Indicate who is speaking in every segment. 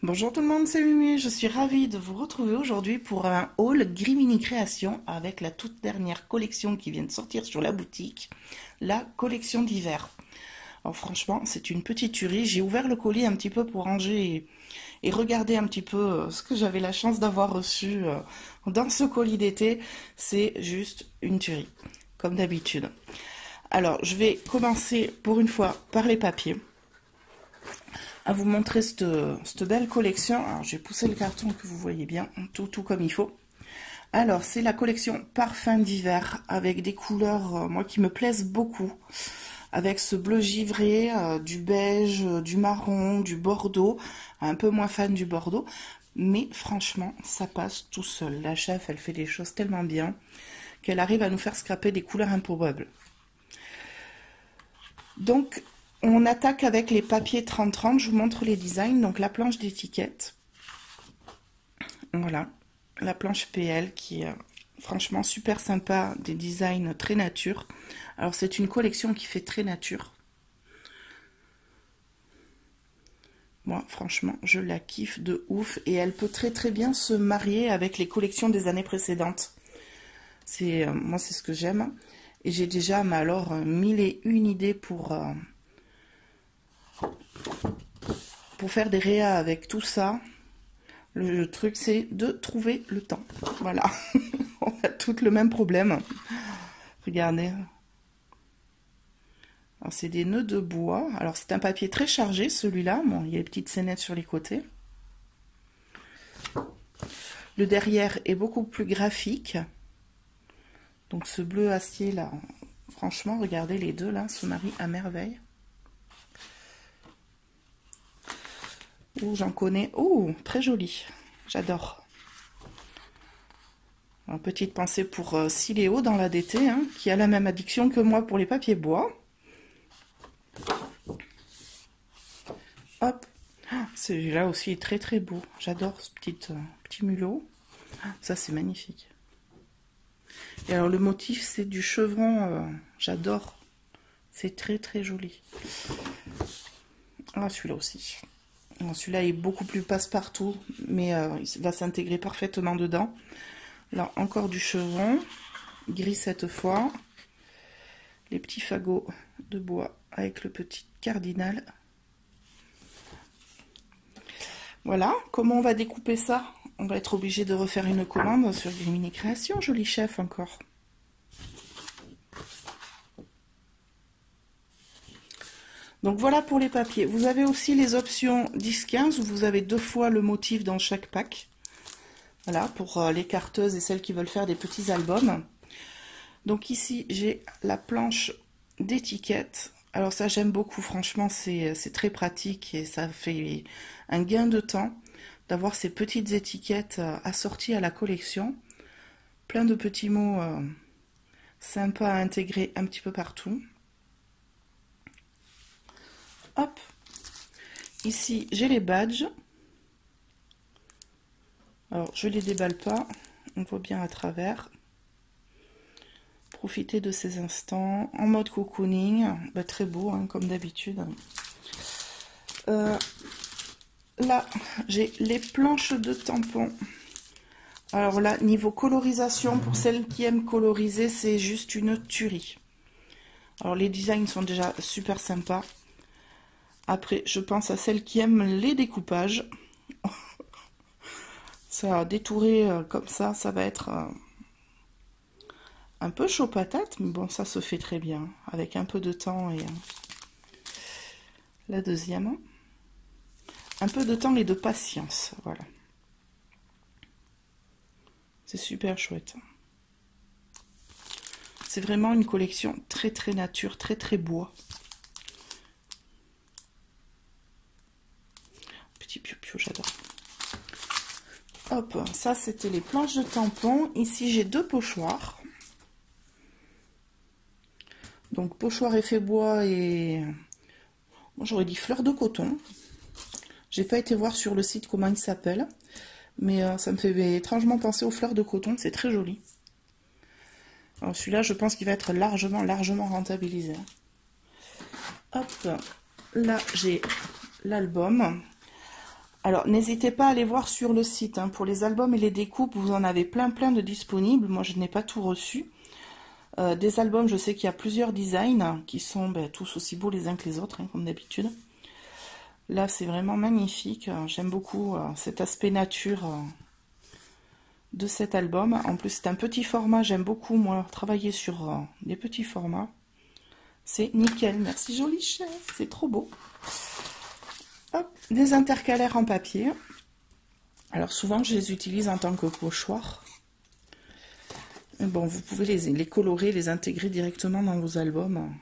Speaker 1: Bonjour tout le monde, c'est Mimi, je suis ravie de vous retrouver aujourd'hui pour un haul Grimini Création avec la toute dernière collection qui vient de sortir sur la boutique, la collection d'hiver. Alors franchement, c'est une petite tuerie, j'ai ouvert le colis un petit peu pour ranger et regarder un petit peu ce que j'avais la chance d'avoir reçu dans ce colis d'été. C'est juste une tuerie, comme d'habitude. Alors, je vais commencer pour une fois par les papiers à vous montrer cette belle collection. Alors, j'ai poussé le carton que vous voyez bien, tout comme il faut. Alors, c'est la collection Parfum d'hiver avec des couleurs, moi, qui me plaisent beaucoup. Avec ce bleu givré, du beige, du marron, du bordeaux. Un peu moins fan du bordeaux. Mais franchement, ça passe tout seul. La chef, elle fait des choses tellement bien qu'elle arrive à nous faire scraper des couleurs improbables. Donc, on attaque avec les papiers 30-30, je vous montre les designs. Donc la planche d'étiquette, voilà, la planche PL qui est franchement super sympa, des designs très nature. Alors c'est une collection qui fait très nature. Moi franchement je la kiffe de ouf et elle peut très bien se marier avec les collections des années précédentes. Moi c'est ce que j'aime. Et j'ai déjà mais alors mille et une idées pour faire des réas avec tout ça. Le truc, c'est de trouver le temps. Voilà. On a tous le même problème. Regardez. Alors, c'est des nœuds de bois. Alors, c'est un papier très chargé, celui-là. Bon, il y a des petites scénettes sur les côtés. Le derrière est beaucoup plus graphique. Donc, ce bleu acier, là, franchement, regardez, les deux, là, se marient à merveille. J'en connais. Oh, très joli. J'adore. Une petite pensée pour Siléo dans l'ADT, hein, qui a la même addiction que moi pour les papiers bois. Hop. Celui-là aussi est très beau. J'adore ce petit mulot. Ça, c'est magnifique. Et alors, le motif, c'est du chevron. J'adore. C'est très joli. Ah, celui-là aussi. Celui-là est beaucoup plus passe-partout, mais il va s'intégrer parfaitement dedans. Là, encore du chevron, gris cette fois. Les petits fagots de bois avec le petit cardinal. Voilà, comment on va découper ça? On va être obligé de refaire une commande sur Grimini Création, joli chef encore. Donc voilà pour les papiers. Vous avez aussi les options 10-15 où vous avez 2 fois le motif dans chaque pack. Voilà, pour les carteuses et celles qui veulent faire des petits albums. Donc ici, j'ai la planche d'étiquette. Alors ça, j'aime beaucoup. Franchement, c'est très pratique et ça fait un gain de temps d'avoir ces petites étiquettes assorties à la collection. Plein de petits mots sympas à intégrer un petit peu partout. Hop, ici j'ai les badges. Alors je les déballe pas, on voit bien à travers. Profitez de ces instants en mode cocooning, bah, très beau hein, comme d'habitude. Là j'ai les planches de tampons. Alors là niveau colorisation, pour celles qui aiment coloriser, c'est juste une tuerie. Alors les designs sont déjà super sympas. Après, je pense à celles qui aiment les découpages. Ça, détouré comme ça va être un peu chaud patate, mais bon, ça se fait très bien, avec un peu de temps et la deuxième. Un peu de temps et de patience, voilà. C'est super chouette. C'est vraiment une collection très nature, très bois. Piou-piou, j'adore. Hop, ça c'était les planches de tampons. Ici j'ai 2 pochoirs. Donc pochoir effet bois et... Moi j'aurais dit fleur de coton. J'ai pas été voir sur le site comment il s'appelle. Mais ça me fait étrangement penser aux fleurs de coton. C'est très joli. Alors celui-là je pense qu'il va être largement rentabilisé. Hop, là j'ai l'album. Alors, n'hésitez pas à aller voir sur le site, hein. Pour les albums et les découpes, vous en avez plein de disponibles. Moi, je n'ai pas tout reçu. Des albums, je sais qu'il y a plusieurs designs qui sont tous aussi beaux les uns que les autres, hein, comme d'habitude. Là, c'est vraiment magnifique. J'aime beaucoup cet aspect nature de cet album. En plus, c'est un petit format. J'aime beaucoup, moi, travailler sur des petits formats. C'est nickel. Merci, joli chef. C'est trop beau. Hop, des intercalaires en papier. Alors, souvent, je les utilise en tant que pochoir. Bon, vous pouvez les colorer, les intégrer directement dans vos albums.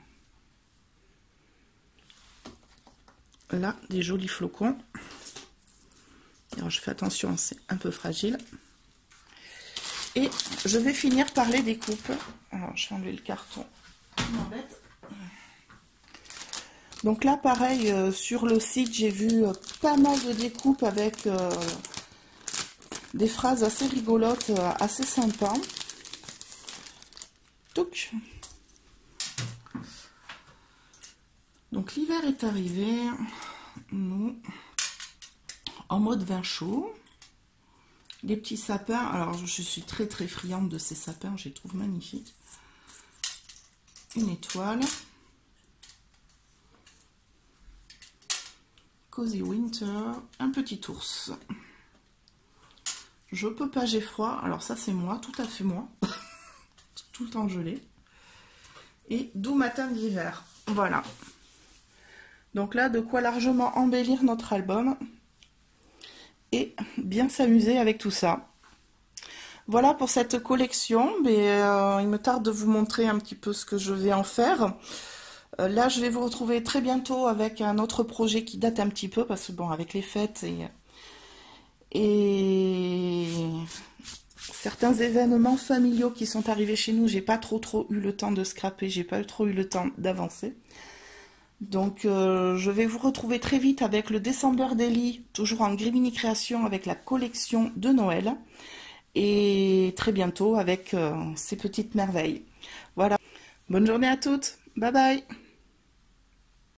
Speaker 1: Là, des jolis flocons. Alors, je fais attention, c'est un peu fragile. Et je vais finir par les découpes. Alors, je vais enlever le carton qui m'embête. Donc là, pareil, sur le site, j'ai vu pas mal de découpes avec des phrases assez rigolotes, assez sympas. Touc. Donc l'hiver est arrivé, nous, en mode vin chaud. Des petits sapins, alors je suis très friande de ces sapins, je les trouve magnifiques. Une étoile. Cozy Winter, un petit ours. Je peux pas, j'ai froid. Alors ça c'est moi, tout à fait moi. Tout le temps gelé. Et doux matin d'hiver. Voilà. Donc là, de quoi largement embellir notre album. Et bien s'amuser avec tout ça. Voilà pour cette collection. Mais, il me tarde de vous montrer un petit peu ce que je vais en faire. Là, je vais vous retrouver très bientôt avec un autre projet qui date un petit peu. Parce que bon, avec les fêtes et certains événements familiaux qui sont arrivés chez nous, j'ai pas trop eu le temps de scraper, j'ai pas trop eu le temps d'avancer. Donc je vais vous retrouver très vite avec le December Daily, toujours en Grimini Création avec la collection de Noël. Et très bientôt avec ces petites merveilles. Voilà. Bonne journée à toutes. Bye bye.